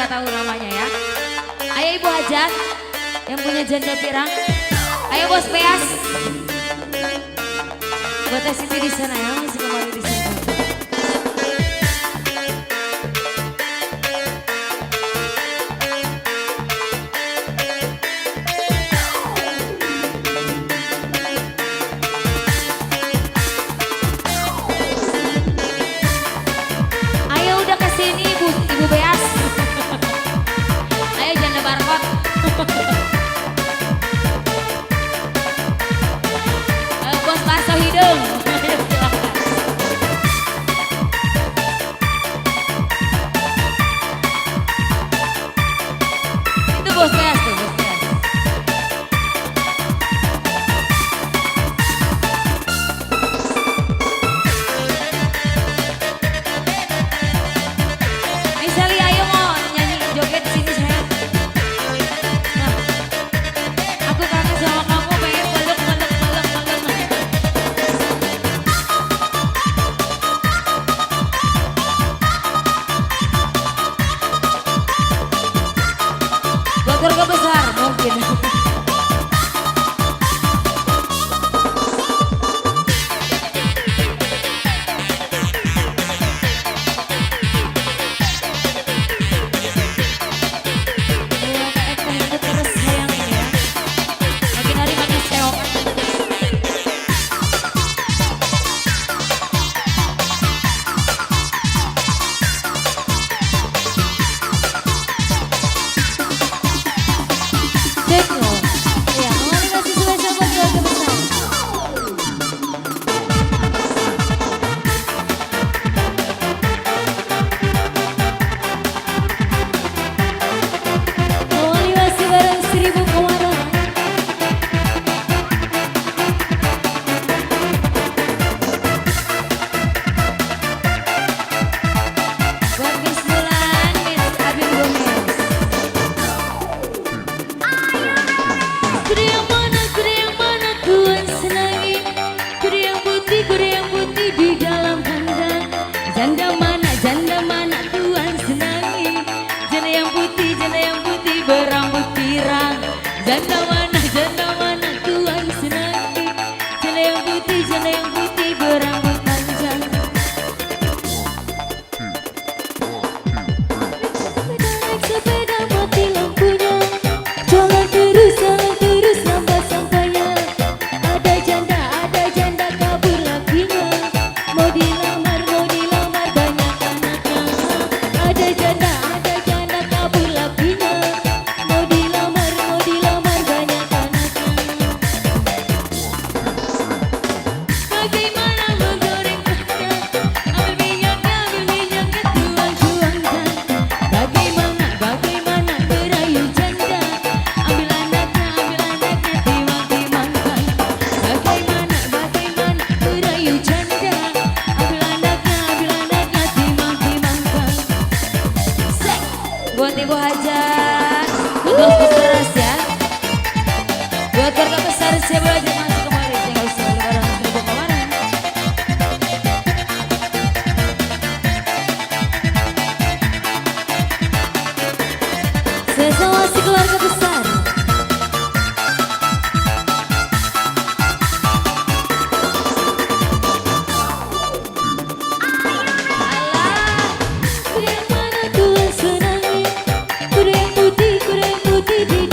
nggak tahu namanya ya. Ayo Ibu Hajat yang punya janda pirang. Ayo Bos Beas. Buat Siti di sana ya, masih kembali di sini. Ayo udah kesini Ibu Beas. Ayo janda barcode. Bos Barso Hidung. Itu Bos Beas tuh, Bos Beas. Sally, ayo mau nyanyi joget sini saya. Nah, aku kangen sama kamu, pengen peluk. Buat keluarga besar mungkin. Terus sayang ini ya. Makin hari makin seok. Tekno. Ya, mau dikasih spesial buat keluarga besar. Awali masih bareng 1000 komando. Buat Miss Bulan, Miss Abim Gomez. Kuda yang mana Tuhan senangi. Kuda yang putih di dalam kandang. Janda mana Tuhan senangi. Janda yang putih berambut pirang. Janda mana Tuhan senangi. Janda yang putih berambut panjang. Naik sepeda mati lampunya. Jalan terus sampah-sampahnya. Ada janda kabur lakinya. Mau dilamar banyak anaknya. Ada janda kabur lakinya. Mau dilamar banyak anaknya. Bagaimana menggoreng kacang? Ambil minyaknya tuang-tuangkan. Bagaimana merayu janda? Ambil anaknya timang-timangkan. Bagaimana merayu janda? Ambil anaknya timang-timangkan. Sek, buat Ibu Hajat, buat keras ya. Buat keluarga besar saya belajar masuk kembali. Tinggal usah barang 1000 kemarin. Saya sama si keluarga besar. Kuda yang mana Tuhan senangi. Kuda yang putih di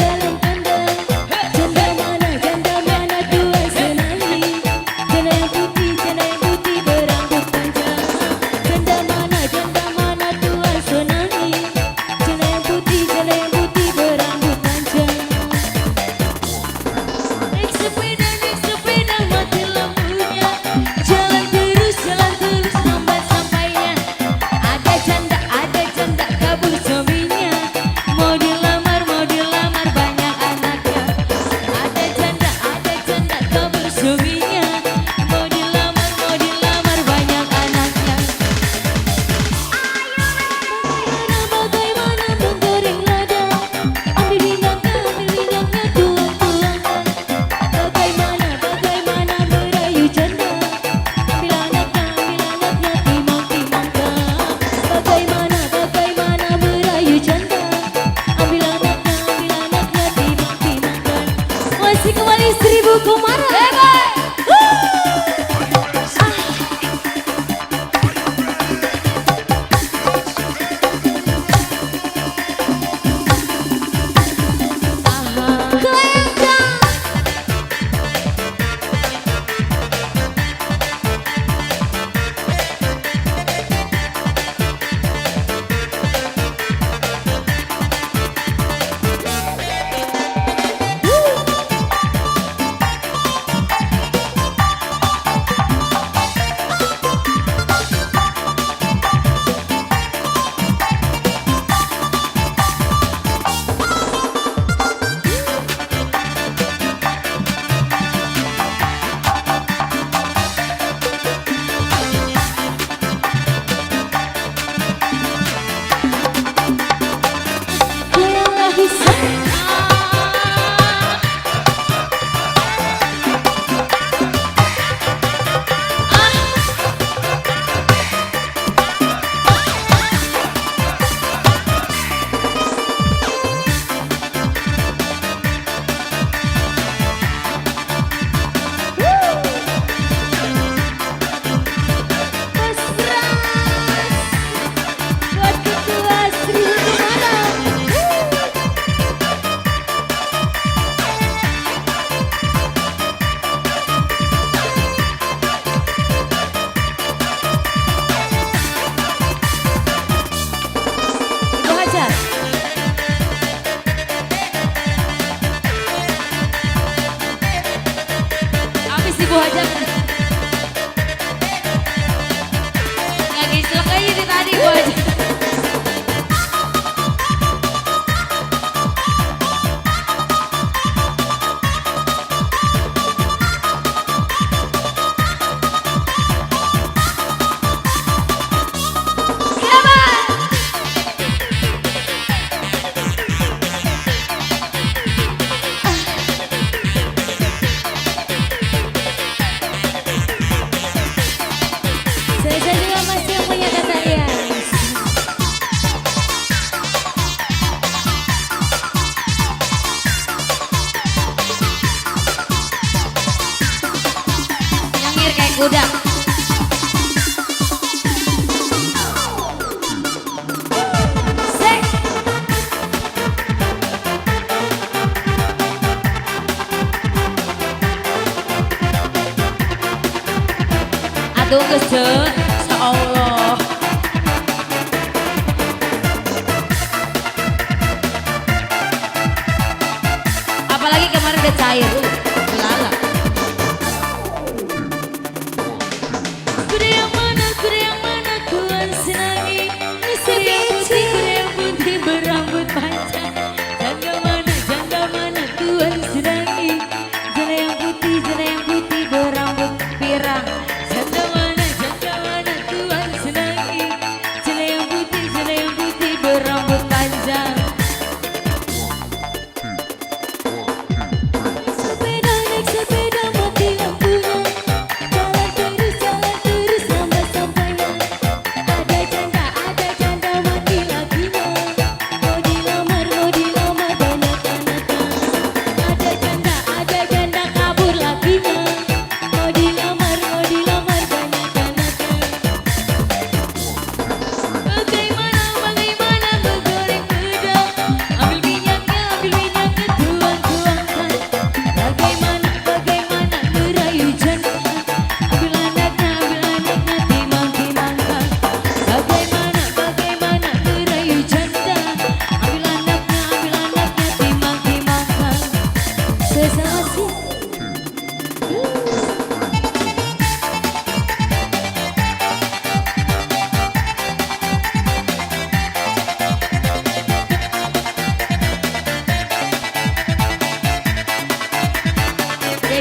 tunggu Insya Allah. Apalagi kemarin udah cair. Lala. Kuda yang mana kuan senangi. Misir yang putih berambut panjang. Janda mana kuan senangi. Janda yang putih berambut pirang. Janda mana kuan senangi. Janda yang putih berambut panjang.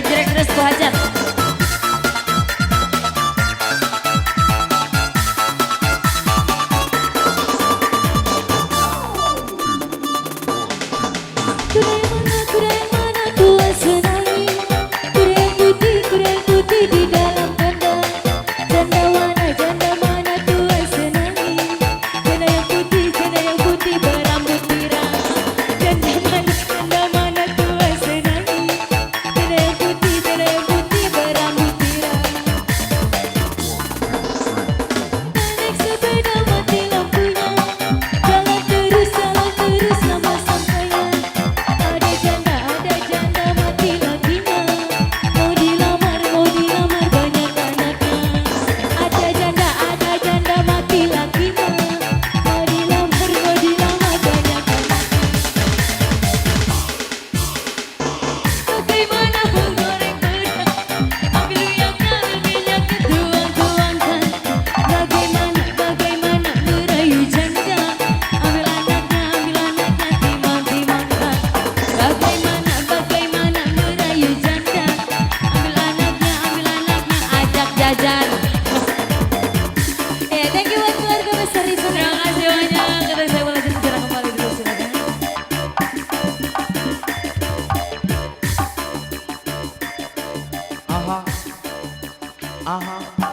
Jerak terus ku hajat. Kuda yang mana kuan senangi. Kuda yang putih di dalam kandang. Janda mana kuan senangi. Janda yang putih berambut pirang. Janda mana kuan senangi. Janda yang putih berambut pirang. Naik sepeda mati lampunya. Jalan terus lama sampainya. Ada janda mati lakinya. Mau dilamar banyak anaknya. Ada janda mati lakinya. Mau dilamar banyak anaknya. Bagaimana menggoreng pedang, ambil minyaknya tuang-tuangkan. Bagaimana merayu janda, ambil anaknya timang-timangkan. Bagaimana merayu janda, ambil anaknya ajak jajan. Thank you buat keluarga besar di sana. Terima kasih banyak. Karena saya boleh bicara kembali dulu, silakan. Aha.